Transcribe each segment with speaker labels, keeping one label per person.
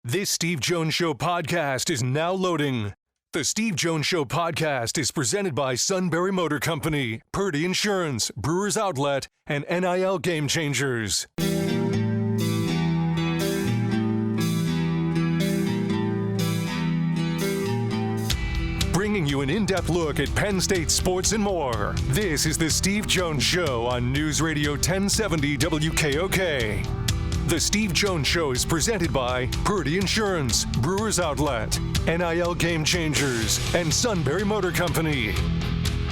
Speaker 1: This Steve Jones Show podcast is now loading. The Steve Jones Show podcast is presented by Sunbury Motor Company, Purdy Insurance, Brewers Outlet, and NIL Game Changers. Bringing you an in-depth look at Penn State sports and more. This is the Steve Jones Show on News Radio 1070 WKOK. The Steve Jones Show is presented by Purdy Insurance, Brewers Outlet, NIL Game Changers, and Sunbury Motor Company.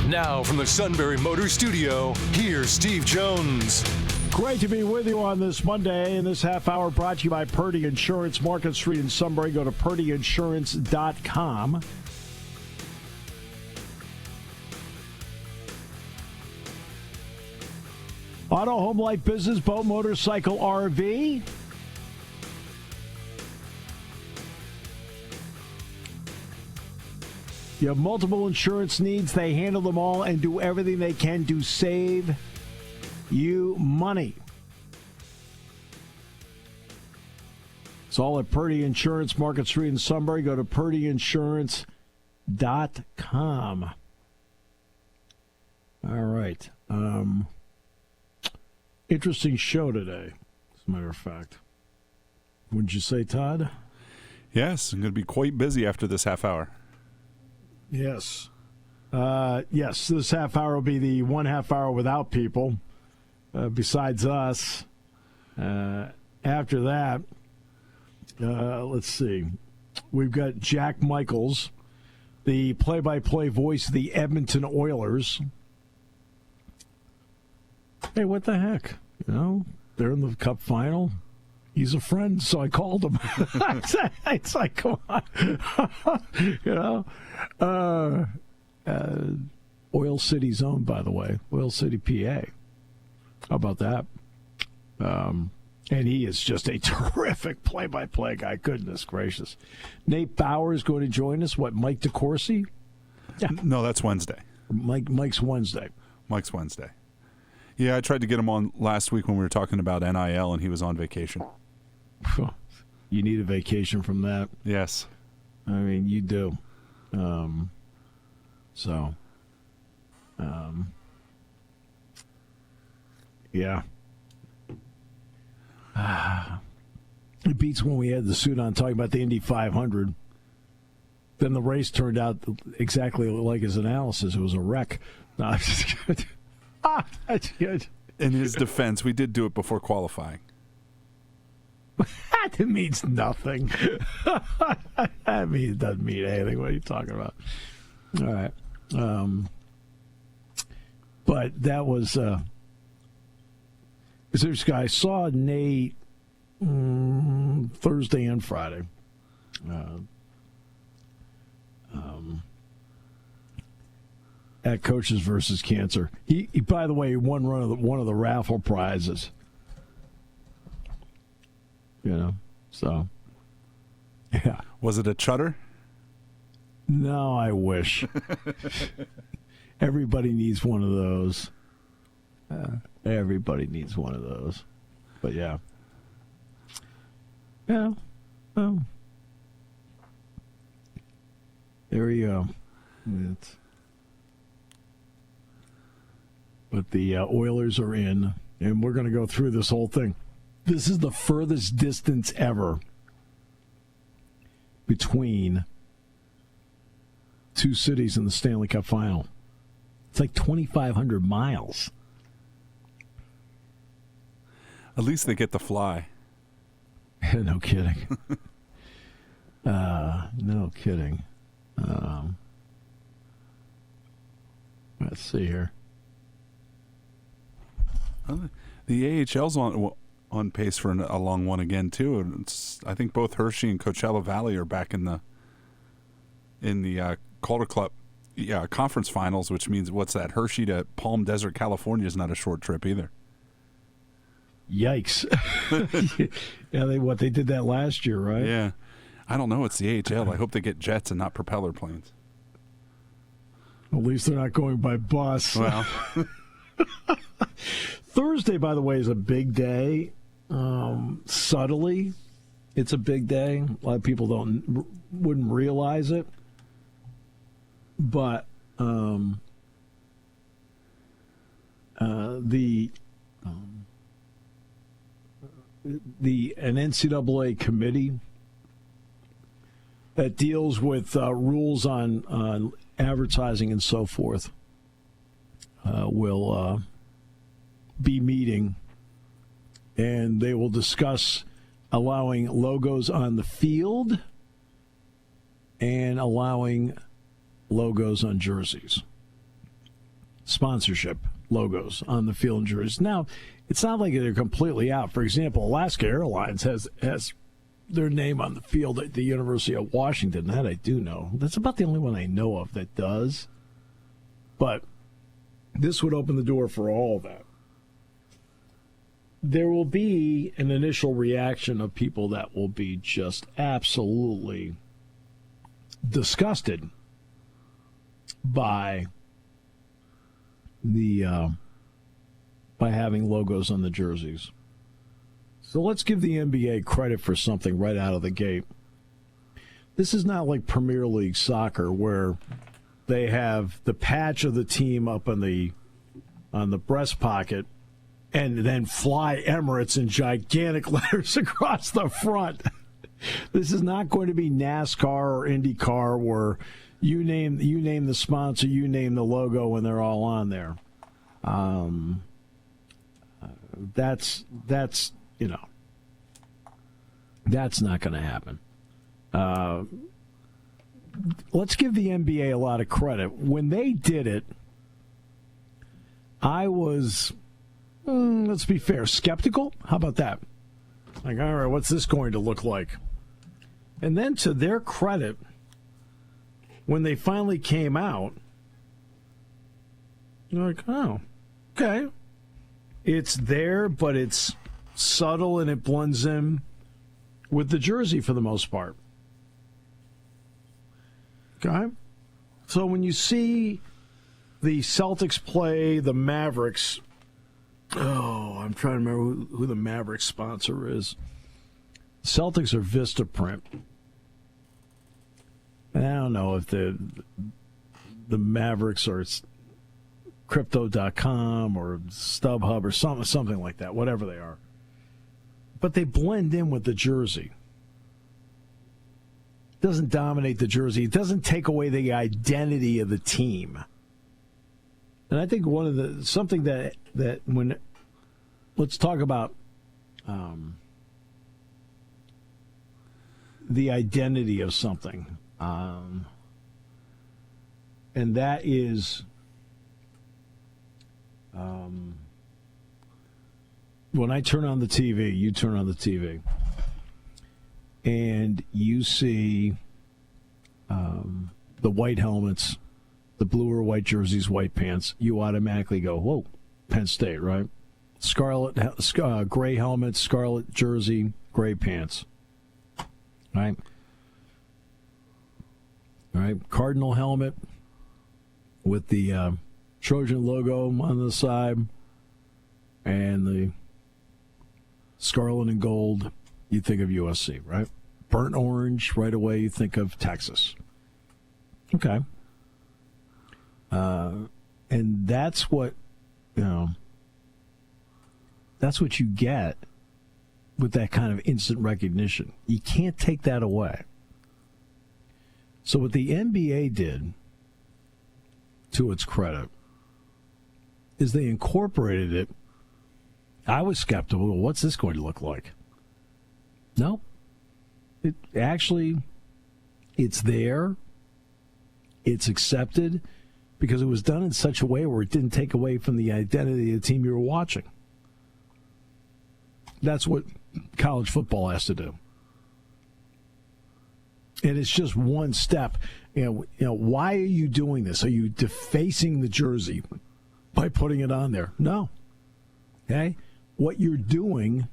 Speaker 1: Now from the Sunbury Motor Studio, here's Steve Jones.
Speaker 2: Great to be with you on this Monday, and this half hour brought to you by Purdy Insurance, Market Street in Sunbury. Go to purdyinsurance.com. Auto, home, life, business, boat, motorcycle, RV. You have multiple insurance needs. They handle them all and do everything they can to save you money. It's all at Purdy Insurance, Market Street in Sunbury. Go to purdyinsurance.com. All right. Interesting show today, as a matter of fact. Wouldn't you say, Todd?
Speaker 3: Yes, I'm going to be quite busy after this half hour.
Speaker 2: Yes. Yes, this half hour will be the one half hour without people, besides us. After that, let's see. We've got Jack Michels, the play-by-play voice of the Edmonton Oilers. Hey, what the heck? You know, they're in the Cup final. He's a friend, so I called him. It's like, come on. You know? Oil City's owned, by the way. Oil City, PA. How about that? And he is just a terrific play-by-play guy. Goodness gracious. Nate Bauer is going to join us. What, Mike DeCourcy? Yeah.
Speaker 3: No, that's Wednesday.
Speaker 2: Mike's Wednesday.
Speaker 3: Mike's Wednesday. Yeah, I tried to get him on last week when we were talking about NIL, and he was on vacation.
Speaker 2: You need a vacation from that.
Speaker 3: Yes.
Speaker 2: I mean, you do. Yeah. It beats when we had the suit on talking about the Indy 500. Then the race turned out exactly like his analysis. It was a wreck. No, I'm just kidding. That's good.
Speaker 3: In his defense, we did do it before qualifying.
Speaker 2: That means nothing. I mean, it doesn't mean anything. What are you talking about? All right. But that was this guy. I saw Nate Thursday and Friday. At Coaches versus Cancer. He by the way, won one of the raffle prizes. You know, so yeah.
Speaker 3: Was it a chutter?
Speaker 2: No, I wish. Everybody needs one of those. Everybody needs one of those. But yeah. Yeah. Well, there you go. But the Oilers are in, and we're going to go through this whole thing. This is the furthest distance ever between two cities in the Stanley Cup final. It's like 2,500 miles.
Speaker 3: At least they get to fly.
Speaker 2: No kidding. No kidding. Let's see here.
Speaker 3: The AHL's on pace for a long one again too. I think both Hershey and Coachella Valley are back in the Calder Club conference finals, which means what's that? Hershey to Palm Desert, California is not a short trip either.
Speaker 2: Yikes! Yeah, they did that last year, right?
Speaker 3: Yeah, I don't know. It's the AHL. I hope they get jets and not propeller planes.
Speaker 2: At least they're not going by bus.
Speaker 3: Well.
Speaker 2: Thursday, by the way, is a big day. Subtly, It's a big day. A lot of people wouldn't realize it, but an NCAA committee that deals with rules on advertising and so forth will be meeting, and they will discuss allowing logos on the field and allowing logos on jerseys. Sponsorship logos on the field and jerseys. Now, it's not like they're completely out. For example, Alaska Airlines has their name on the field at the University of Washington. That I do know. That's about the only one I know of that does. But this would open the door for all of that. There will be an initial reaction of people that will be just absolutely disgusted by by having logos on the jerseys. So let's give the NBA credit for something right out of the gate. This is not like Premier League soccer where they have the patch of the team up on the breast pocket and then Fly Emirates in gigantic letters across the front. This is not going to be NASCAR or IndyCar where you name the sponsor, you name the logo, and they're all on there. That's that's not going to happen. Let's give the NBA a lot of credit. When they did it, I was, let's be fair, skeptical. How about that? Like, all right, what's this going to look like? And then to their credit, when they finally came out, you're like, oh, okay. It's there, but it's subtle and it blends in with the jersey for the most part. Okay? So when you see the Celtics play the Mavericks, I'm trying to remember who the Mavericks sponsor is. Celtics are Vistaprint. And I don't know if the Mavericks are Crypto.com or StubHub or something like that, whatever they are. But they blend in with the jersey. It doesn't dominate the jersey. It doesn't take away the identity of the team. And I think something that when let's talk about the identity of something, and that is when I turn on the TV, you turn on the TV, and you see the white helmets, the blue or white jerseys, white pants, you automatically go, whoa, Penn State, right? Gray helmet, scarlet jersey, gray pants, right? All right, Cardinal helmet with the Trojan logo on the side and the scarlet and gold, you think of USC, right? Burnt orange, right away you think of Texas. Okay. And that's what, that's what you get with that kind of instant recognition. You can't take that away. So what the NBA did, to its credit, is they incorporated it. I was skeptical. Well, what's this going to look like? No. It's there. It's accepted because it was done in such a way where it didn't take away from the identity of the team you were watching. That's what college football has to do. And it's just one step. Why are you doing this? Are you defacing the jersey by putting it on there? No. Okay? What you're doing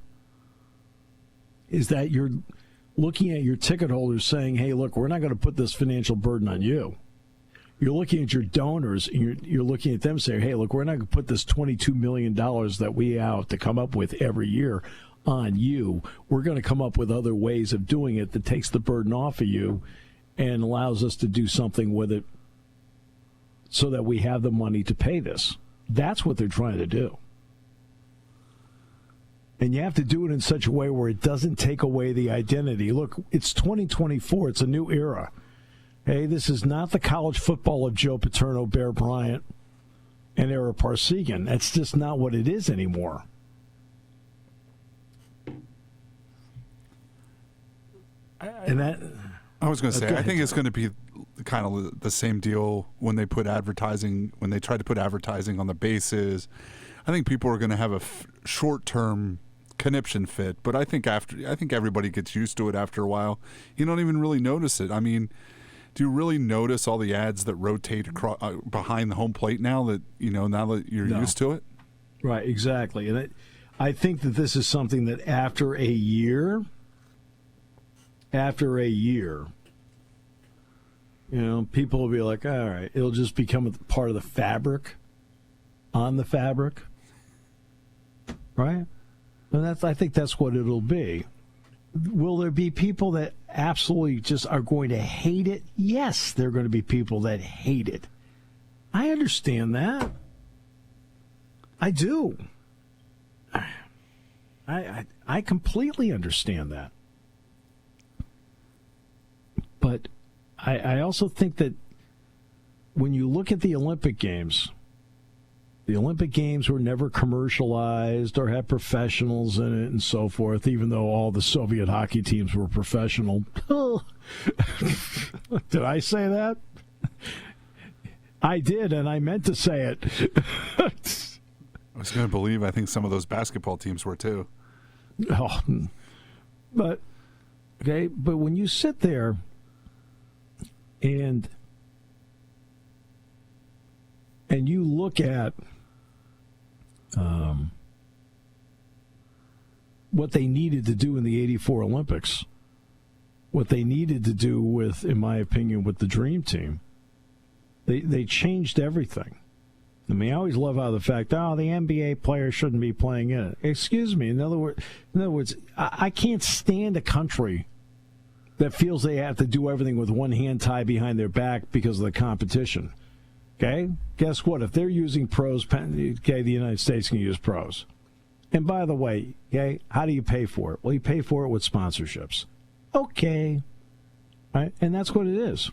Speaker 2: is that you're looking at your ticket holders saying, hey, look, we're not going to put this financial burden on you. You're looking at your donors, and you're looking at them saying, hey, look, we're not going to put this $22 million that we have to come up with every year on you. We're going to come up with other ways of doing it that takes the burden off of you and allows us to do something with it so that we have the money to pay this. That's what they're trying to do. And you have to do it in such a way where it doesn't take away the identity. Look, it's 2024. It's a new era. Hey, this is not the college football of Joe Paterno, Bear Bryant, and Ara Parsegian. That's just not what it is anymore. And that,
Speaker 3: I was going to say, I think it's going to be kind of the same deal when they put advertising, when they try to put advertising on the bases. I think people are going to have a short-term conniption fit, but I think everybody gets used to it after a while. You don't even really notice it. I mean, do you really notice all the ads that rotate across, behind the home plate now that you're used to it?
Speaker 2: Right, exactly. And I think that this is something that after a year, people will be like, all right, it'll just become a part of the fabric, on the fabric, right? And I think that's what it'll be. Will there be people that absolutely just are going to hate it? Yes, there are going to be people that hate it. I understand that. I do. I completely understand that. But I also think that when you look at the Olympic Games were never commercialized or had professionals in it and so forth, even though all the Soviet hockey teams were professional. Did I say that? I did, and I meant to say it.
Speaker 3: I was going to believe, I think some of those basketball teams were too.
Speaker 2: Oh, but when you sit there and you look at what they needed to do in the '84 Olympics, what they needed to do with, in my opinion, with the Dream Team, they changed everything. I mean, I always love how the fact, the NBA players shouldn't be playing in it. Excuse me. In other words, I can't stand a country that feels they have to do everything with one hand tied behind their back because of the competition. Okay? Guess what? If they're using pros, okay, the United States can use pros. And by the way, okay, how do you pay for it? Well, you pay for it with sponsorships. Okay. Right? And that's what it is.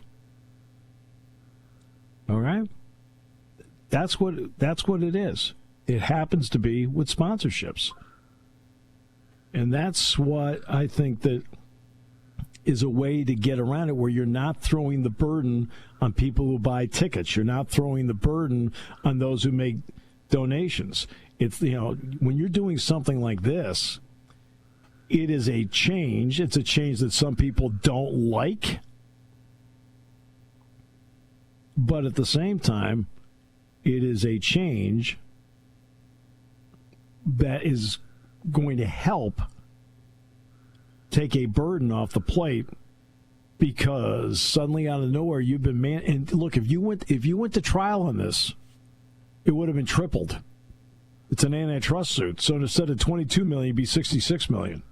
Speaker 2: All right? That's what it is. It happens to be with sponsorships. And that's what I think that is a way to get around it, where you're not throwing the burden on people who buy tickets. You're not throwing the burden on those who make donations. It's, when you're doing something like this, it is a change. It's a change that some people don't like. But at the same time, it is a change that is going to help take a burden off the plate, because suddenly out of nowhere you've been and look, if you went to trial on this, it would have been tripled. It's an antitrust suit, so instead of $22 million, it'd be $66 million.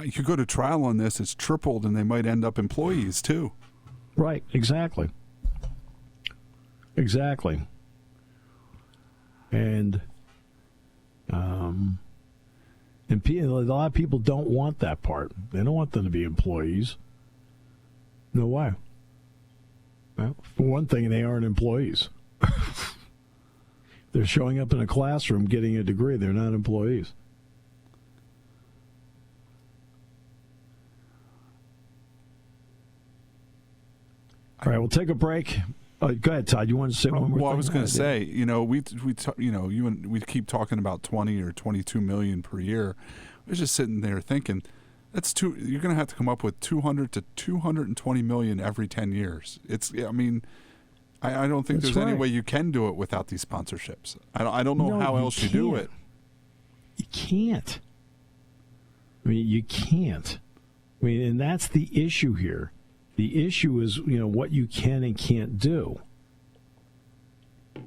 Speaker 3: You could go to trial on this; it's tripled, and they might end up employees too.
Speaker 2: Right? Exactly. And a lot of people don't want that part. They don't want them to be employees. No, why? Well, for one thing, they aren't employees. They're showing up in a classroom getting a degree. They're not employees. All right, we'll take a break. Go ahead, Todd. You want to say one more thing?
Speaker 3: Well, I was going to say, we keep talking about 20 or 22 million per year. I was just sitting there thinking, you're going to have to come up with 200 to 220 million every 10 years. I don't think there's any way you can do it without these sponsorships. I don't know how else you do it.
Speaker 2: You can't. You can't. And that's the issue here. The issue is, what you can and can't do. All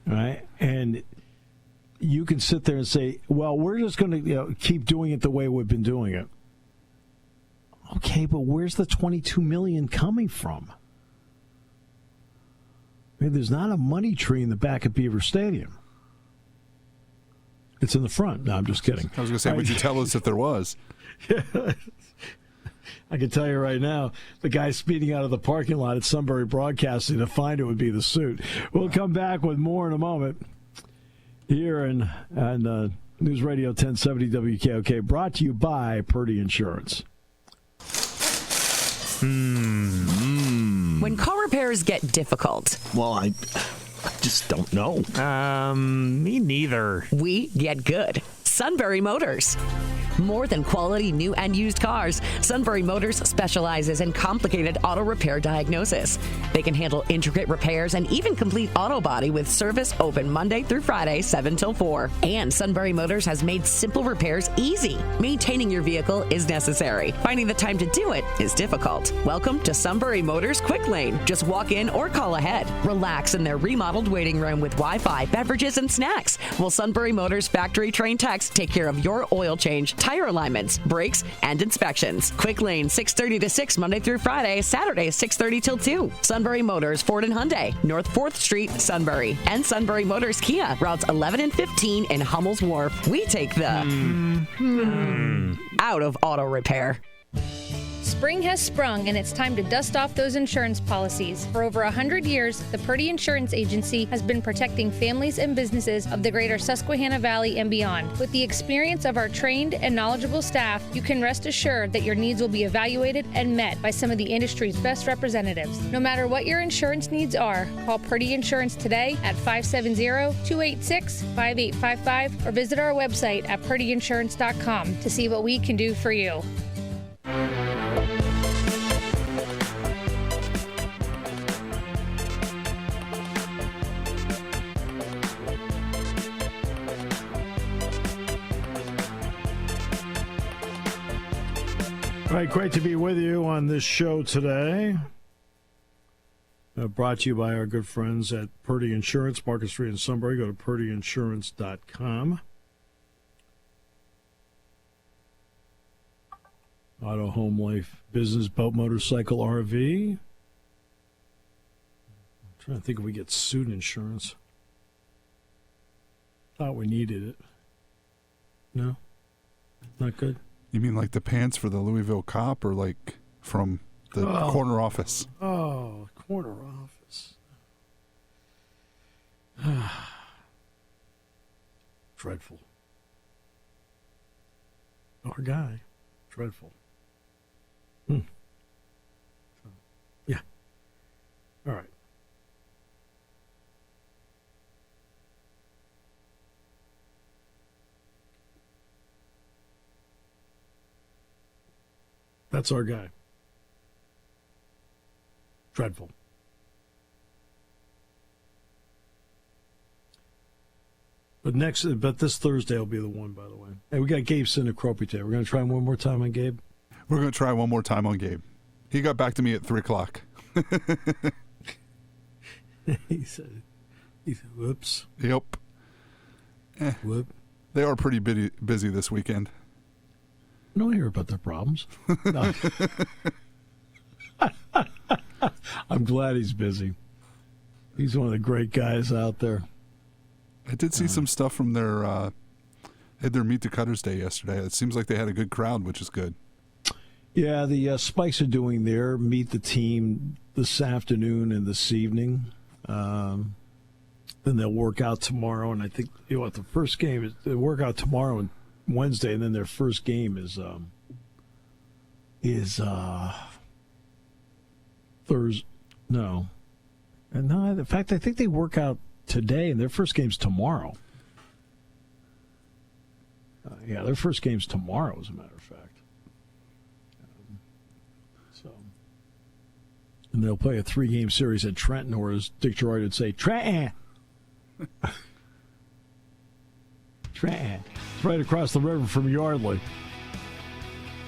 Speaker 2: right? And you can sit there and say, well, we're just going to keep doing it the way we've been doing it. Okay, but where's the $22 million coming from? I mean, there's not a money tree in the back of Beaver Stadium. It's in the front. No, I'm just kidding.
Speaker 3: I was going to say, would you tell us if there was?
Speaker 2: I can tell you right now, the guy speeding out of the parking lot at Sunbury Broadcasting to find it would be the suit. We'll come back with more in a moment here on News Radio 1070 WKOK, brought to you by Purdy Insurance.
Speaker 4: When car repairs get difficult.
Speaker 5: Well, I just don't know.
Speaker 6: Me neither.
Speaker 4: We get good. Sunbury Motors. More than quality new and used cars, Sunbury Motors specializes in complicated auto repair diagnosis. They can handle intricate repairs and even complete auto body with service open Monday through Friday, 7 till 4. And Sunbury Motors has made simple repairs easy. Maintaining your vehicle is necessary. Finding the time to do it is difficult. Welcome to Sunbury Motors Quick Lane. Just walk in or call ahead. Relax in their remodeled waiting room with Wi-Fi, beverages, and snacks. While Sunbury Motors factory-trained techs take care of your oil change, tire alignments, brakes, and inspections. Quick Lane, 6:30 to 6, Monday through Friday, Saturday, 6:30 till 2. Sunbury Motors, Ford and Hyundai, North 4th Street, Sunbury. And Sunbury Motors Kia, routes 11 and 15 in Hummel's Wharf. We take the out of auto repair.
Speaker 7: Spring has sprung, and it's time to dust off those insurance policies. For over 100 years, the Purdy Insurance Agency has been protecting families and businesses of the greater Susquehanna Valley and beyond. With the experience of our trained and knowledgeable staff, you can rest assured that your needs will be evaluated and met by some of the industry's best representatives. No matter what your insurance needs are, call Purdy Insurance today at 570-286-5855 or visit our website at purdyinsurance.com to see what we can do for you.
Speaker 2: All right, great to be with you on this show today. Brought to you by our good friends at Purdy Insurance, Market Street in Sunbury. Go to purdyinsurance.com. Auto, home, life, business, boat, motorcycle, RV. I'm trying to think if we get suit insurance. Thought we needed it. No? Not good?
Speaker 3: You mean like the pants for the Louisville Cop, or like from the corner office?
Speaker 2: Oh, corner office. Dreadful. Our guy. Dreadful. Yeah. All right. That's our guy. Dreadful. But this Thursday will be the one, by the way. Hey, we got Gabe Sinacropite. We're going to try one more time on Gabe.
Speaker 3: We're going to try one more time on Gabe. He got back to me at 3:00.
Speaker 2: He said, whoops.
Speaker 3: Yep.
Speaker 2: Whoop.
Speaker 3: They are pretty busy this weekend.
Speaker 2: I don't hear about their problems. No. I'm glad he's busy. He's one of the great guys out there.
Speaker 3: I did see some stuff from their Meet the Cutters Day yesterday. It seems like they had a good crowd, which is good.
Speaker 2: Yeah, the Spikes are doing their Meet the Team this afternoon and this evening. Then they'll work out tomorrow, and I think the first game is they work out tomorrow and Wednesday, and then their first game is Thursday. No, and no. In fact, I think they work out today, and their first game's tomorrow. Yeah, their first game's tomorrow, as a matter of fact. And they'll play a 3-game series at Trenton, or as Dick Geroid would say, Trenton. Trenton. It's right across the river from Yardley.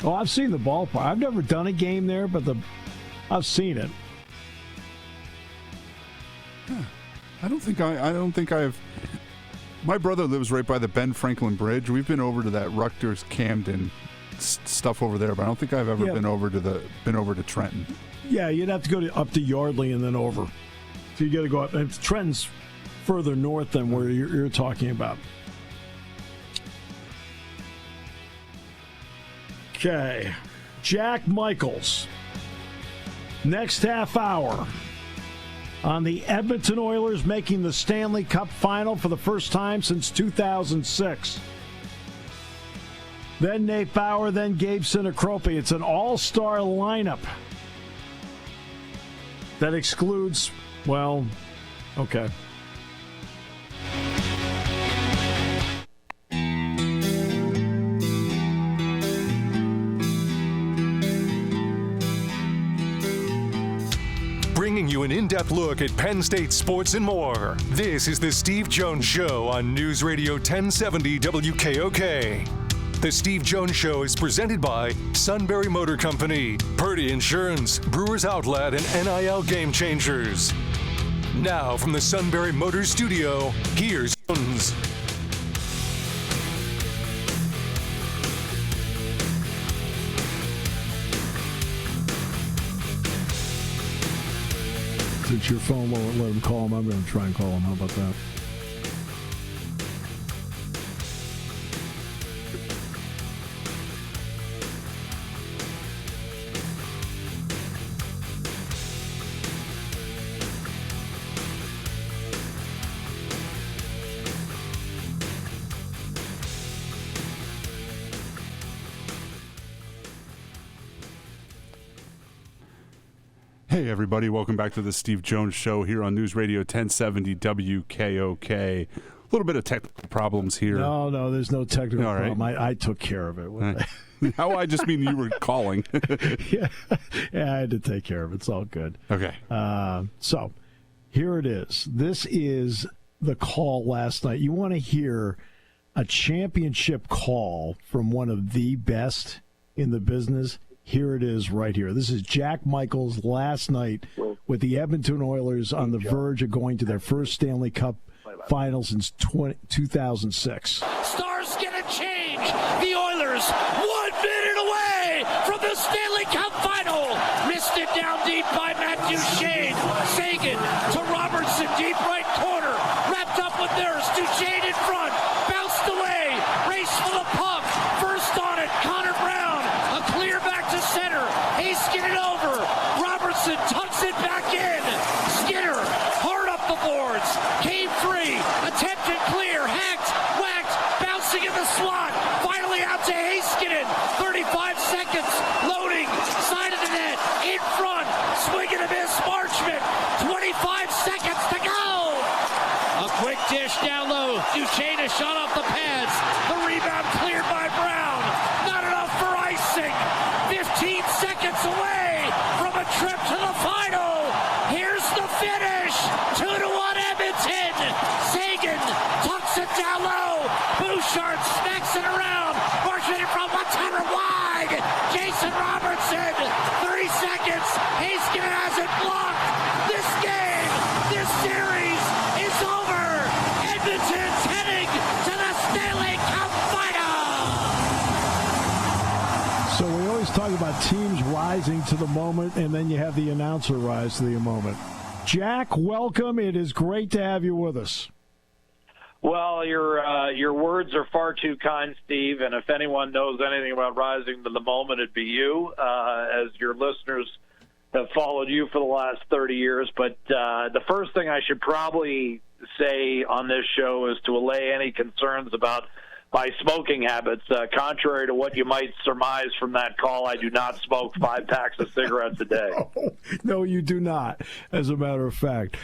Speaker 2: Oh, I've seen the ballpark. I've never done a game there, but I've seen it.
Speaker 3: I don't think I've My brother lives right by the Ben Franklin Bridge. We've been over to that Rutgers Camden stuff over there, but I don't think I've ever been over to Trenton.
Speaker 2: Yeah, you'd have to go up to Yardley and then over. So you got to go up. And Trenton's further north than where you're talking about. Okay, Jack Michels. Next half hour on the Edmonton Oilers making the Stanley Cup final for the first time since 2006. Then Nate Bauer, then Gabe Sinacropi. It's an all-star lineup that excludes, well, okay.
Speaker 1: Bringing you an in-depth look at Penn State sports and more. This is the Steve Jones Show on News Radio 1070 WKOK. The Steve Jones Show is presented by Sunbury Motor Company, Purdy Insurance, Brewers Outlet, and NIL Game Changers. Now from the Sunbury Motors Studio, here's Jones.
Speaker 2: Since your phone won't let him call him, I'm going to try and call him. How about that?
Speaker 3: Hey, everybody. Welcome back to the Steve Jones Show here on News Radio 1070 WKOK. A little bit of technical problems here.
Speaker 2: No, there's no technical problem. I took care of it.
Speaker 3: How? I just mean you were calling.
Speaker 2: yeah, I had to take care of it. It's all good.
Speaker 3: Okay.
Speaker 2: So here it is. This is the call last night. You want to hear a championship call from one of the best in the business? Here it is right here. This is Jack Michels last night with the Edmonton Oilers on the verge of going to their first Stanley Cup final since 2006.
Speaker 8: Stars get a change. The Oilers 1 minute away from the Stanley Cup final. Missed it down deep by Matt Duchene. Sagan to Robertson, deep right corner. Wrapped up with theirs. Duchene in front. Bounced away. Race for the puck. First on it, Connor Brown. A clear back to center. Haskin it over. Robertson tucks it back in. Skinner hard up the boards. Came free. Attempted clear. Hacked. Whacked. Bouncing in the slot. Finally out to Haskinen. 35 seconds. Loading. Side of the net. In front. Swing and a miss. Marchment. 25 seconds to go. A quick dish down low. Duchene a shot off the pads. The rebound cleared by Brown. Not enough for icing. 15 seconds away from a trip to the final. Here's the finish. 2-1 Edmonton. Sagan tucks it down low. Bouchard smacks it around. Marching it from one-timer wide. Jason Robertson. 30 seconds. Haskinen has it blocked. This game, this series is over. Edmonton's heading to the Stanley Cup final.
Speaker 2: So we always talk about teams rising to the moment, and then you have the announcer rise to the moment. Jack, welcome. It is great to have you with us.
Speaker 9: Well, your words are far too kind, Steve, and if anyone knows anything about rising to the moment, it'd be you, as your listeners have followed you for the last 30 years. But the first thing I should probably say on this show is to allay any concerns about my smoking habits. Contrary to what you might surmise from that call, I do not smoke 5 packs of cigarettes a day.
Speaker 2: No, you do not, as a matter of fact.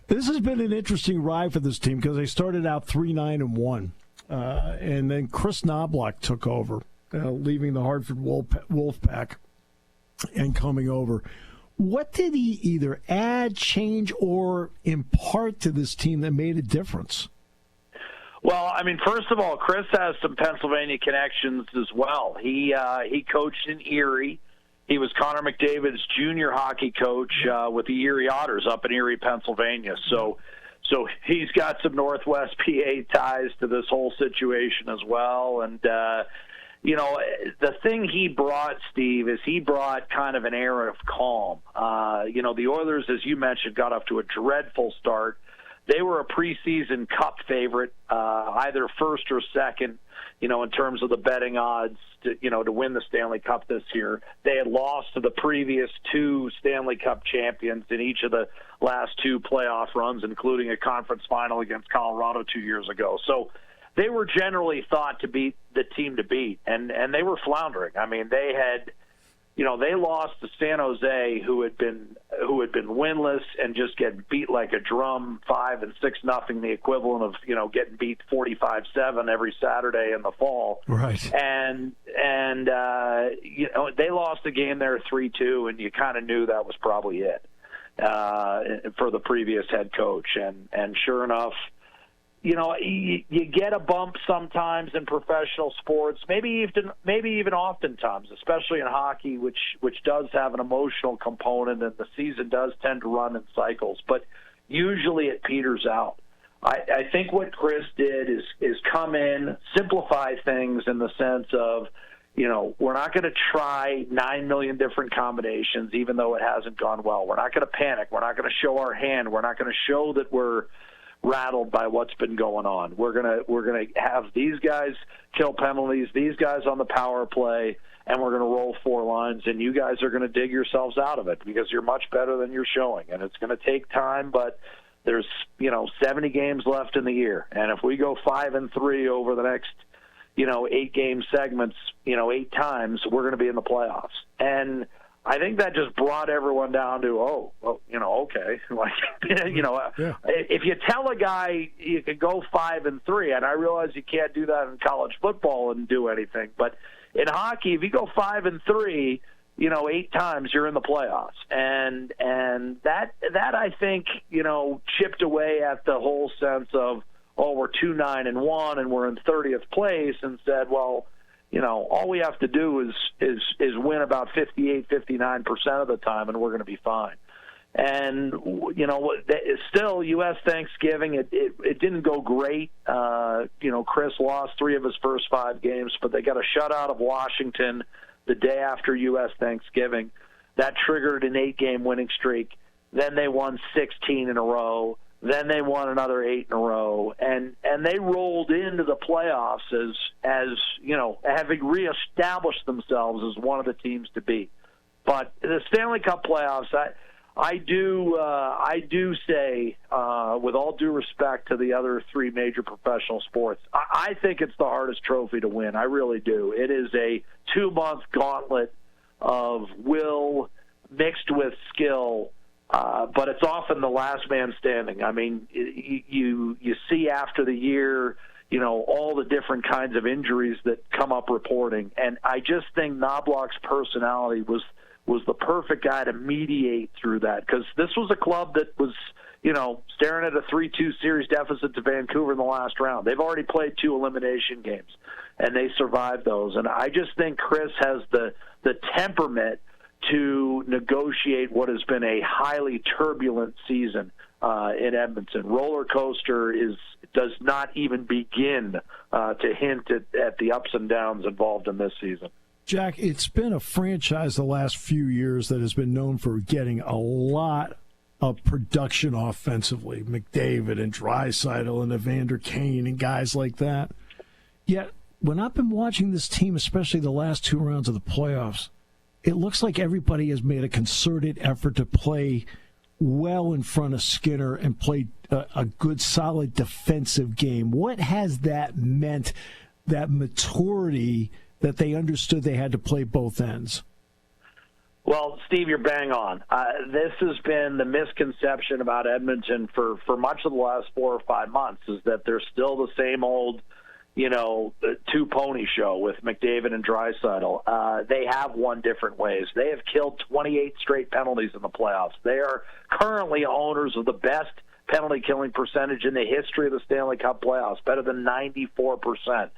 Speaker 2: This has been an interesting ride for this team because they started out 3-9-1, and then Chris Knobloch took over, leaving the Hartford Wolfpack and coming over. What did he either add, change, or impart to this team that made a difference?
Speaker 9: Well, I mean, first of all, Chris has some Pennsylvania connections as well. He coached in Erie. He was Connor McDavid's junior hockey coach with the Erie Otters up in Erie, Pennsylvania. So So he's got some Northwest PA ties to this whole situation as well. And, the thing he brought, Steve, is he brought kind of an air of calm. The Oilers, as you mentioned, got off to a dreadful start. They were a preseason cup favorite, either first or second, in terms of the betting odds to win the Stanley Cup this year. They had lost to the previous two Stanley Cup champions in each of the last two playoff runs, including a conference final against Colorado 2 years ago. So they were generally thought to be the team to beat, and they were floundering. I mean, they had, they lost to San Jose, who had been winless and just getting beat like a drum, 5 and 6-0, the equivalent of getting beat 45-7 every Saturday in the fall.
Speaker 2: Right.
Speaker 9: And they lost the game there 3-2, and you kind of knew that was probably it for the previous head coach. And sure enough, you get a bump sometimes in professional sports, maybe even oftentimes, especially in hockey, which does have an emotional component, and the season does tend to run in cycles. But usually it peters out. I think what Chris did is come in, simplify things in the sense of, we're not going to try 9 million different combinations, even though it hasn't gone well. We're not going to panic. We're not going to show our hand. We're not going to show that we're rattled by what's been going on. We're gonna have these guys kill penalties, these guys on the power play, and we're gonna roll 4 lines, and you guys are gonna dig yourselves out of it because you're much better than you're showing, and it's gonna take time, but there's 70 games left in the year, and if we go 5-3 over the next 8 game segments 8 times, we're gonna be in the playoffs. And I think that just brought everyone down to, okay. If you tell a guy you can go 5-3, and I realize you can't do that in college football and do anything, but in hockey, if you go 5-3, 8 times, you're in the playoffs. And that I think, chipped away at the whole sense of, we're 2-9-1 and we're in 30th place, and said, well, all we have to do is win about 58-59% of the time, and we're going to be fine. And still, U.S. Thanksgiving, it didn't go great. Chris lost 3 of his first 5 games, but they got a shutout of Washington the day after U.S. Thanksgiving. That triggered an 8-game winning streak. Then they won 16 in a row. Then they won another 8 in a row, and they rolled into the playoffs as having reestablished themselves as one of the teams to beat. But the Stanley Cup playoffs, I do say, with all due respect to the other 3 major professional sports, I think it's the hardest trophy to win. I really do. It is a 2-month gauntlet of will mixed with skill. But it's often the last man standing. I mean, you see after the year, all the different kinds of injuries that come up reporting. And I just think Knobloch's personality was the perfect guy to mediate through that, because this was a club that was, staring at a 3-2 series deficit to Vancouver in the last round. They've already played 2 elimination games, and they survived those. And I just think Chris has the temperament to negotiate what has been a highly turbulent season in Edmonton. Roller coaster does not even begin to hint at the ups and downs involved in this season.
Speaker 2: Jack, it's been a franchise the last few years that has been known for getting a lot of production offensively. McDavid and Draisaitl and Evander Kane and guys like that. Yet, when I've been watching this team, especially the last 2 rounds of the playoffs, it looks like everybody has made a concerted effort to play well in front of Skinner and play a good, solid defensive game. What has that meant, that maturity that they understood they had to play both ends?
Speaker 9: Well, Steve, you're bang on. This has been the misconception about Edmonton for much of the last 4 or 5 months, is that they're still the same old, 2-pony show with McDavid and Draisaitl. They have won different ways. They have killed 28 straight penalties in the playoffs. They are currently owners of the best penalty killing percentage in the history of the Stanley Cup playoffs, better than 94%.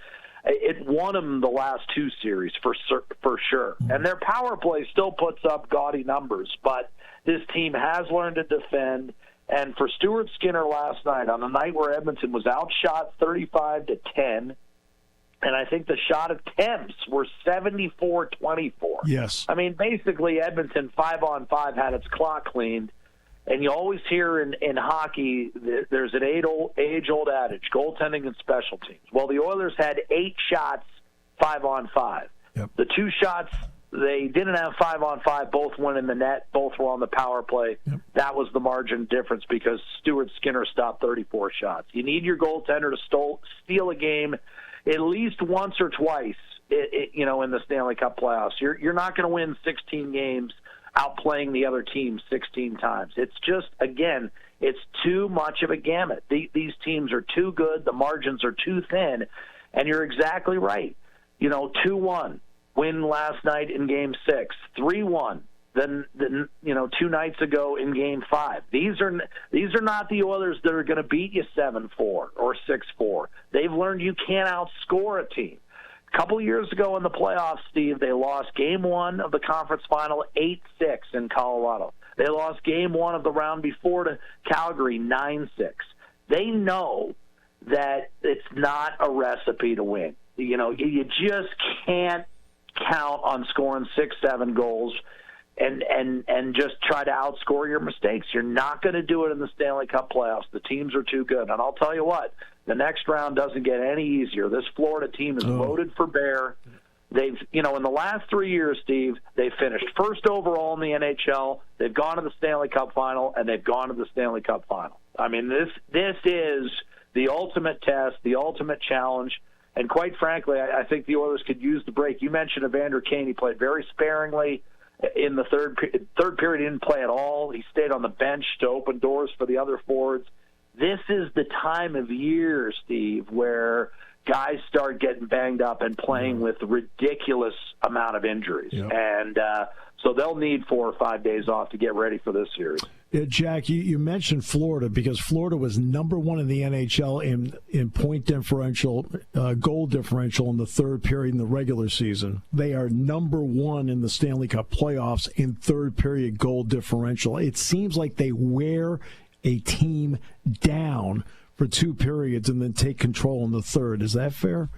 Speaker 9: It won them the last 2 series for sure. And their power play still puts up gaudy numbers, but this team has learned to defend, And for Stuart Skinner last night, on a night where Edmonton was outshot 35-10, and I think the shot attempts were 74-24.
Speaker 2: Yes.
Speaker 9: I mean, basically, Edmonton 5-on-5 had its clock cleaned. And you always hear in hockey, there's an age-old adage, goaltending and special teams. Well, the Oilers had 8 shots, 5-on-5.
Speaker 2: Yep.
Speaker 9: The 2 shots, they didn't have 5-on-5. Both went in the net. Both were on the power play.
Speaker 2: Yep.
Speaker 9: That was the margin difference because Stuart Skinner stopped 34 shots. You need your goaltender to steal a game at least once or twice, in the Stanley Cup playoffs. You're not going to win 16 games outplaying the other team 16 times. It's just, again, it's too much of a gamut. These teams are too good. The margins are too thin. And you're exactly right. 2-1 win last night in Game 6, 3-1. Then 2 nights ago in Game 5. These are not the Oilers that are going to beat you 7-4 or 6-4. They've learned you can't outscore a team. A couple of years ago in the playoffs, Steve, they lost Game 1 of the conference final 8-6 in Colorado. They lost Game 1 of the round before to Calgary 9-6. They know that it's not a recipe to win. You just can't count on scoring 6-7 goals and just try to outscore your mistakes. You're not going to do it in the Stanley Cup playoffs. The teams are too good. And I'll tell you what, the next round doesn't get any easier. This Florida team is loaded for bear. They've, in the last 3 years, Steve, they've finished first overall in the NHL. They've gone to the Stanley Cup final, and they've gone to the Stanley Cup final. I mean, this is the ultimate test, the ultimate challenge. And quite frankly, I think the Oilers could use the break. You mentioned Evander Kane. He played very sparingly in the third period. He didn't play at all. He stayed on the bench to open doors for the other forwards. This is the time of year, Steve, where guys start getting banged up and playing with ridiculous amount of injuries.
Speaker 2: Yep.
Speaker 9: And so they'll need 4 or 5 days off to get ready for this series.
Speaker 2: Yeah, Jack, you mentioned Florida because Florida was number 1 in the NHL in point differential, goal differential in the third period in the regular season. They are number 1 in the Stanley Cup playoffs in third period goal differential. It seems like they wear a team down for 2 periods and then take control in the third. Is that fair?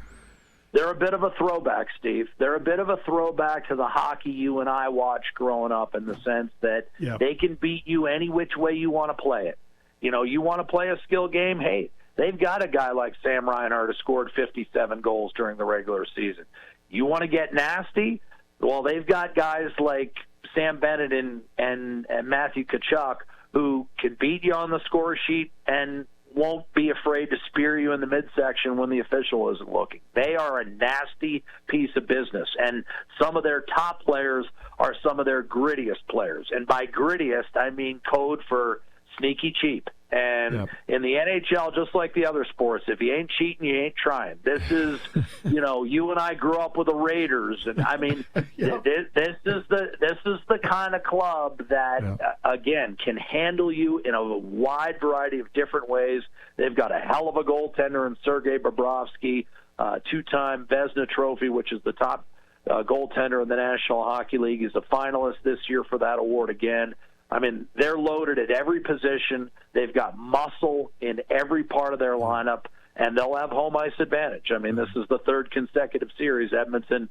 Speaker 9: They're a bit of a throwback, Steve. They're a bit of a throwback to the hockey you and I watched growing up in the sense that they can beat you any which way you want to play it. You want to play a skill game, hey, they've got a guy like Sam Reinhart who scored 57 goals during the regular season. You want to get nasty? Well, they've got guys like Sam Bennett and Matthew Tkachuk who can beat you on the score sheet and won't be afraid to spear you in the midsection when the official isn't looking. They are a nasty piece of business, and some of their top players are some of their grittiest players. And by grittiest, I mean code for sneaky cheap. And in the NHL, just like the other sports, if you ain't cheating, you ain't trying. This is, you and I grew up with the Raiders, and I mean, this is the kind of club that again can handle you in a wide variety of different ways. They've got a hell of a goaltender in Sergei Bobrovsky, 2-time Vezina Trophy, which is the top goaltender in the National Hockey League. He's a finalist this year for that award again. I mean, they're loaded at every position. They've got muscle in every part of their lineup, and they'll have home ice advantage. I mean, this is the third consecutive series. Edmonton,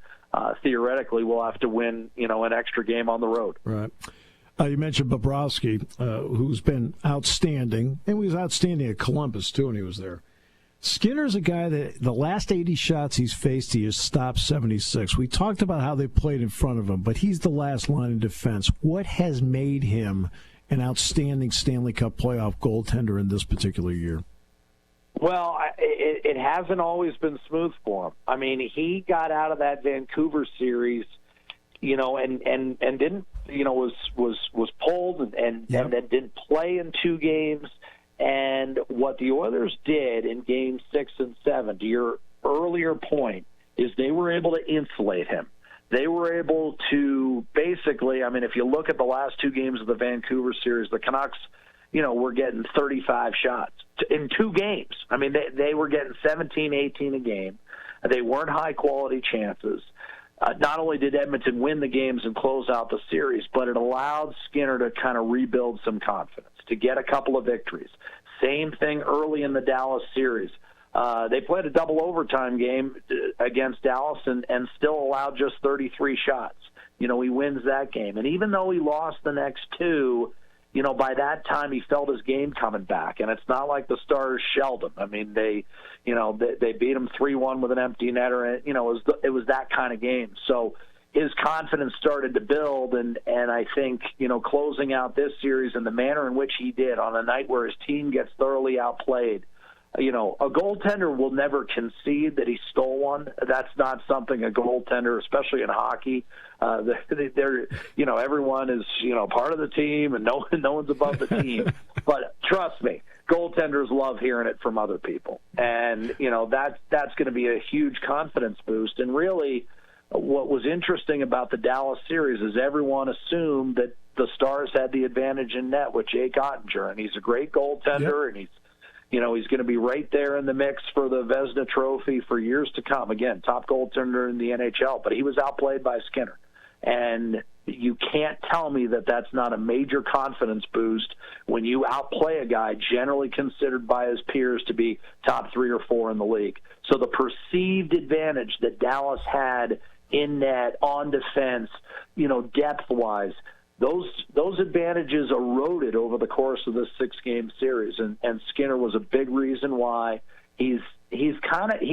Speaker 9: theoretically, will have to win, an extra game on the road.
Speaker 2: Right. You mentioned Bobrovsky, who's been outstanding, and he was outstanding at Columbus, too, when he was there. Skinner's a guy that the last 80 shots he's faced, he has stopped 76. We talked about how they played in front of him, but he's the last line of defense. What has made him an outstanding Stanley Cup playoff goaltender in this particular year?
Speaker 9: Well, it hasn't always been smooth for him. I mean, he got out of that Vancouver series, and didn't, was pulled and then didn't play in 2 games. And what the Oilers did in Games 6 and 7, to your earlier point, is they were able to insulate him. They were able to basically, I mean, if you look at the last 2 games of the Vancouver series, the Canucks, were getting 35 shots in 2 games. I mean, they were getting 17, 18 a game. They weren't high-quality chances. Not only did Edmonton win the games and close out the series, but it allowed Skinner to kind of rebuild some confidence, to get a couple of victories. Same thing early in the Dallas series. They played a double overtime game against Dallas and still allowed just 33 shots. He wins that game. And even though he lost the next two, by that time he felt his game coming back. And it's not like the Stars shelled him. I mean, they beat him 3-1 with an empty netter. And, it was that kind of game. So his confidence started to build. And I think, closing out this series in the manner in which he did on a night where his team gets thoroughly outplayed, a goaltender will never concede that he stole one. That's not something a goaltender, especially in hockey, everyone is, part of the team and no one's above the team. But trust me, goaltenders love hearing it from other people. And, that's going to be a huge confidence boost. And really what was interesting about the Dallas series is everyone assumed that the Stars had the advantage in net with Jake Ottinger. And he's a great goaltender, and he's going to be right there in the mix for the Vezina Trophy for years to come. Again, top goaltender in the NHL, but he was outplayed by Skinner. And you can't tell me that that's not a major confidence boost when you outplay a guy generally considered by his peers to be top 3 or 4 in the league. So the perceived advantage that Dallas had in net, on defense, depth-wise, those advantages eroded over the course of this 6-game series, and Skinner was a big reason why he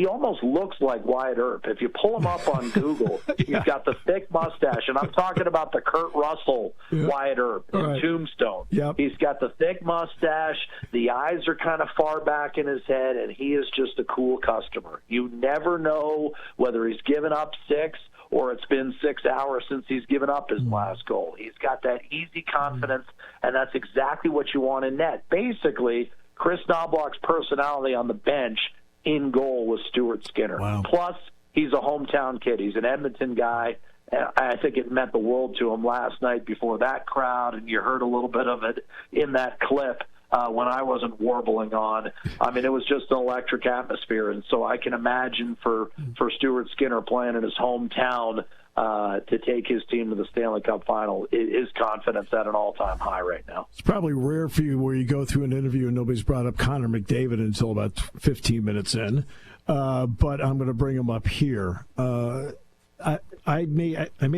Speaker 9: almost looks like Wyatt Earp. If you pull him up on Google, he's got the thick mustache, and I'm talking about the Kurt Russell Wyatt Earp in Tombstone. Yep. He's got the thick mustache, the eyes are kind of far back in his head, and he is just a cool customer. You never know whether he's given up 6 or it's been 6 hours since he's given up his last goal. He's got that easy confidence, and that's exactly what you want in net. Basically, Chris Knobloch's personality on the bench in goal was Stuart Skinner. Wow. Plus, he's a hometown kid. He's an Edmonton guy. I think it meant the world to him last night before that crowd, and you heard a little bit of it in that clip when I wasn't warbling on. I mean, it was just an electric atmosphere, and so I can imagine for Stuart Skinner playing in his hometown to take his team to the Stanley Cup final, his confidence at an all-time high right now. It's probably rare for you where you go through an interview and nobody's brought up Connor McDavid until about 15 minutes in, but I'm going to bring him up here. I made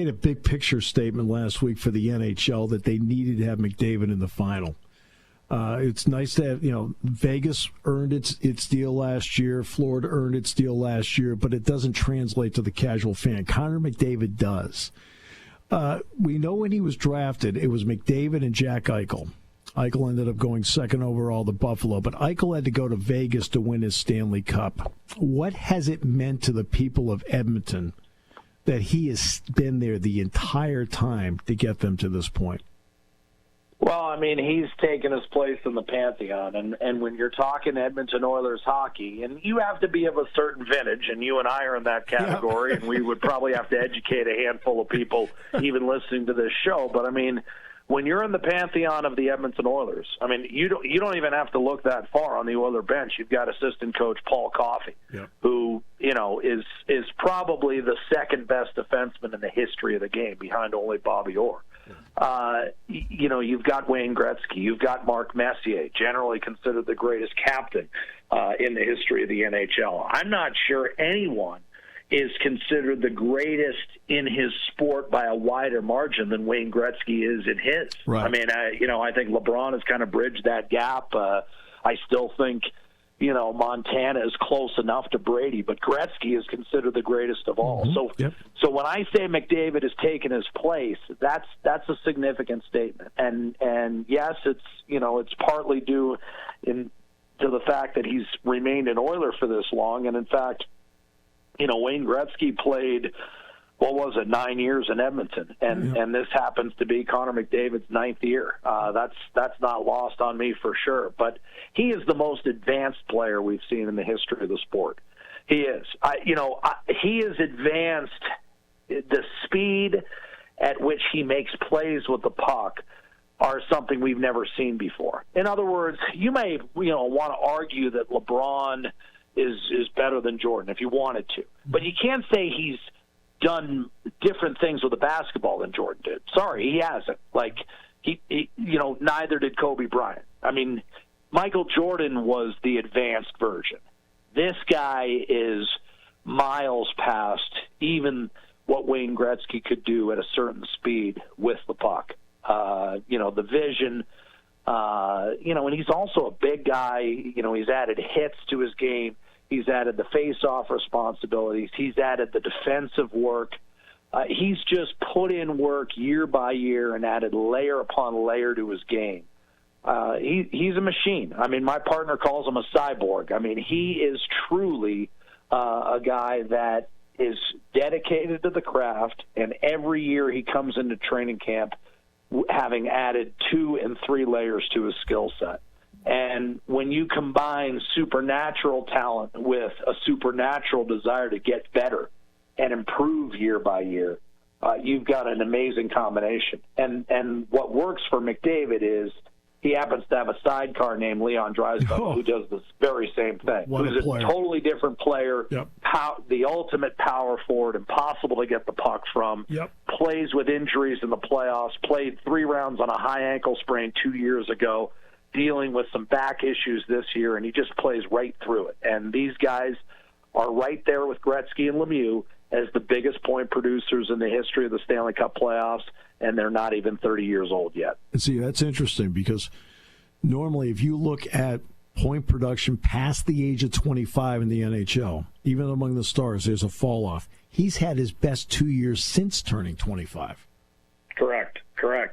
Speaker 9: a big picture statement last week for the NHL that they needed to have McDavid in the final. It's nice to have, Vegas earned its deal last year. Florida earned its deal last year, but it doesn't translate to the casual fan. Connor McDavid does. We know when he was drafted, it was McDavid and Jack Eichel. Eichel ended up going second overall to Buffalo, but Eichel had to go to Vegas to win his Stanley Cup. What has it meant to the people of Edmonton that he has been there the entire time to get them to this point? Well, I mean, he's taken his place in the Pantheon, and when you're talking Edmonton Oilers hockey, and you have to be of a certain vintage, and you and I are in that category, and we would probably have to educate a handful of people even listening to this show, but I mean, when you're in the Pantheon of the Edmonton Oilers, I mean, you don't even have to look that far on the Oiler bench. You've got assistant coach Paul Coffey, who, is probably the second best defenseman in the history of the game behind only Bobby Orr. You've got Wayne Gretzky, you've got Mark Messier, generally considered the greatest captain in the history of the NHL. I'm not sure anyone is considered the greatest in his sport by a wider margin than Wayne Gretzky is in his. Right. I mean, I think LeBron has kind of bridged that gap. I still think, Montana is close enough to Brady, but Gretzky is considered the greatest of all. Mm-hmm. So when I say McDavid has taken his place, that's a significant statement. And yes, it's partly due to the fact that he's remained an Oiler for this long, and in fact, Wayne Gretzky played, 9 years in Edmonton, and this happens to be Connor McDavid's 9th year. That's not lost on me for sure. But he is the most advanced player we've seen in the history of the sport. He is. He is advanced. The speed at which he makes plays with the puck are something we've never seen before. In other words, you may want to argue that LeBron is better than Jordan if you wanted to, but you can't say he's done different things with the basketball than Jordan did. Sorry, he hasn't. Neither did Kobe Bryant. I mean, Michael Jordan was the advanced version. This guy is miles past even what Wayne Gretzky could do at a certain speed with the puck. The vision, and he's also a big guy. He's added hits to his game. He's added the face-off responsibilities. He's added the defensive work. He's just put in work year by year and added layer upon layer to his game. He's a machine. I mean, my partner calls him a cyborg. I mean, he is truly a guy that is dedicated to the craft, and every year he comes into training camp having added 2 and 3 layers to his skill set. And when you combine supernatural talent with a supernatural desire to get better and improve year by year, you've got an amazing combination. And what works for McDavid is he happens to have a sidecar named Leon Draisaitl who does this very same thing. Who's a totally different player, the ultimate power forward, impossible to get the puck from, plays with injuries in the playoffs, played 3 rounds on a high ankle sprain 2 years ago, dealing with some back issues this year, and he just plays right through it. And these guys are right there with Gretzky and Lemieux as the biggest point producers in the history of the Stanley Cup playoffs, and they're not even 30 years old yet.
Speaker 2: See, that's interesting because normally if you look at point production past the age of 25 in the NHL, even among the stars, there's a fall-off. He's had his best 2 years since turning 25.
Speaker 9: Correct.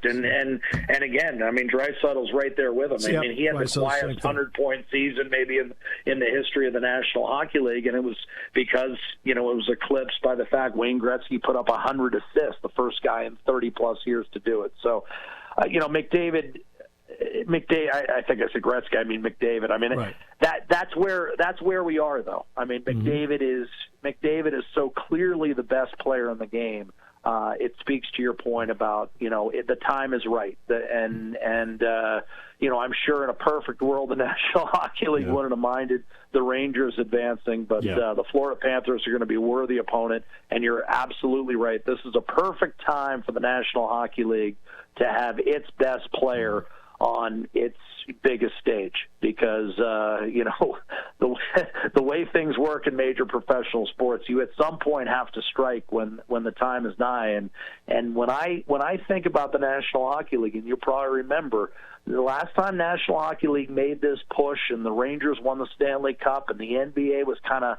Speaker 9: And again, I mean, Draisaitl's right there with him. I mean, he had the quietest 100-point season maybe in the history of the National Hockey League, and it was because, it was eclipsed by the fact Wayne Gretzky put up 100 assists, the first guy in 30-plus years to do it. So, McDavid, I think I said Gretzky, I mean McDavid. I mean, that's where we are, though. I mean, McDavid is so clearly the best player in the game. It speaks to your point about, the time is right. I'm sure in a perfect world, the National Hockey League wouldn't have minded the Rangers advancing, but the Florida Panthers are going to be a worthy opponent, and you're absolutely right. This is a perfect time for the National Hockey League to have its best player on its biggest stage because, the way things work in major professional sports, you at some point have to strike when the time is nigh. And when I think about the National Hockey League, and you probably remember, the last time National Hockey League made this push and the Rangers won the Stanley Cup and the NBA was kind of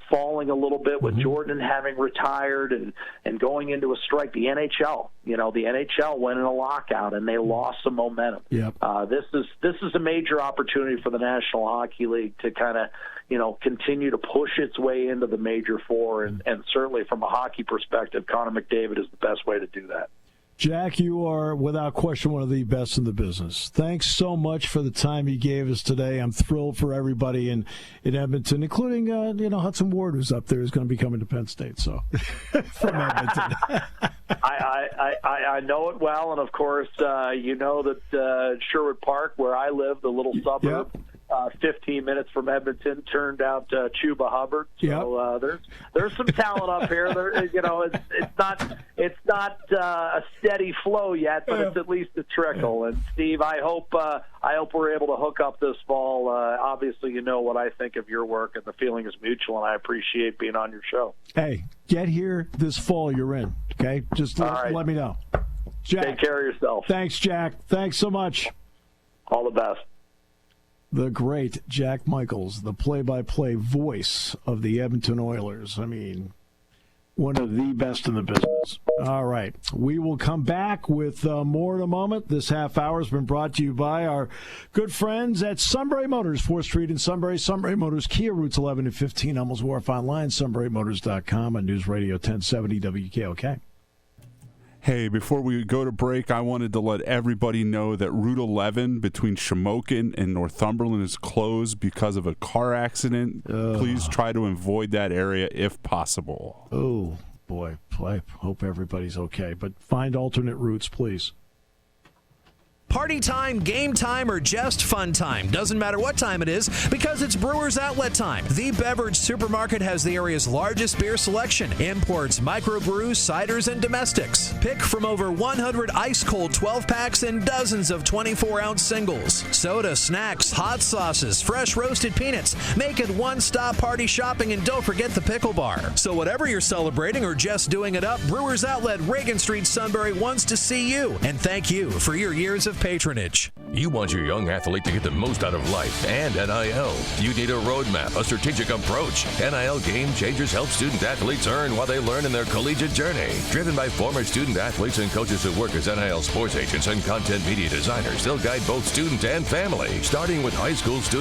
Speaker 9: falling a little bit with Jordan having retired and going into a strike. The NHL, the NHL went in a lockout and they lost some momentum. This is a major opportunity for the National Hockey League to kind of, continue to push its way into the Major Four, and certainly from a hockey perspective, Connor McDavid is the best way to do that.
Speaker 2: Jack, you are without question one of the best in the business. Thanks so much for the time you gave us today. I'm thrilled for everybody in Edmonton, including Hudson Ward, who's up there, is going to be coming to Penn State. So from Edmonton,
Speaker 9: I know it well, and of course, that Sherwood Park, where I live, the little suburb. 15 minutes from Edmonton, turned out Chuba Hubbard. So there's some talent up here. It's not a steady flow yet, but it's at least a trickle. And Steve, I hope we're able to hook up this fall. Obviously, you know what I think of your work, and the feeling is mutual. And I appreciate being on your show.
Speaker 2: Hey, get here this fall. You're in. Okay, just let me know. Jack,
Speaker 9: take care of yourself.
Speaker 2: Thanks, Jack. Thanks so much.
Speaker 9: All the best.
Speaker 2: The great Jack Michels, the play-by-play voice of the Edmonton Oilers. I mean, one of the best in the business. All right. We will come back with more in a moment. This half hour has been brought to you by our good friends at Sunbury Motors, 4th Street in Sunbury. Sunbury Motors, Kia, routes 11 and 15, Hummels Wharf online, sunburymotors.com on News Radio 1070 WKOK.
Speaker 3: Hey, before we go to break, I wanted to let everybody know that Route 11 between Shamokin and Northumberland is closed because of a car accident. Please try to avoid that area if possible.
Speaker 2: Oh, boy. I hope everybody's okay. But find alternate routes, please.
Speaker 10: Party time, game time, or just fun time. Doesn't matter what time it is because it's Brewers Outlet time. The Beverage Supermarket has the area's largest beer selection. Imports, microbrews, ciders, and domestics. Pick from over 100 ice-cold 12-packs and dozens of 24-ounce singles. Soda, snacks, hot sauces, fresh roasted peanuts. Make it one-stop party shopping, and don't forget the pickle bar. So whatever you're celebrating or just doing it up, Brewers Outlet, Reagan Street, Sunbury wants to see you. And thank you for your years of patronage.
Speaker 11: You want your young athlete to get the most out of life and NIL. You need a roadmap, a strategic approach. NIL Game Changers help student athletes earn while they learn in their collegiate journey. Driven by former student athletes and coaches who work as NIL sports agents and content media designers, they'll guide both student and family, starting with high school students.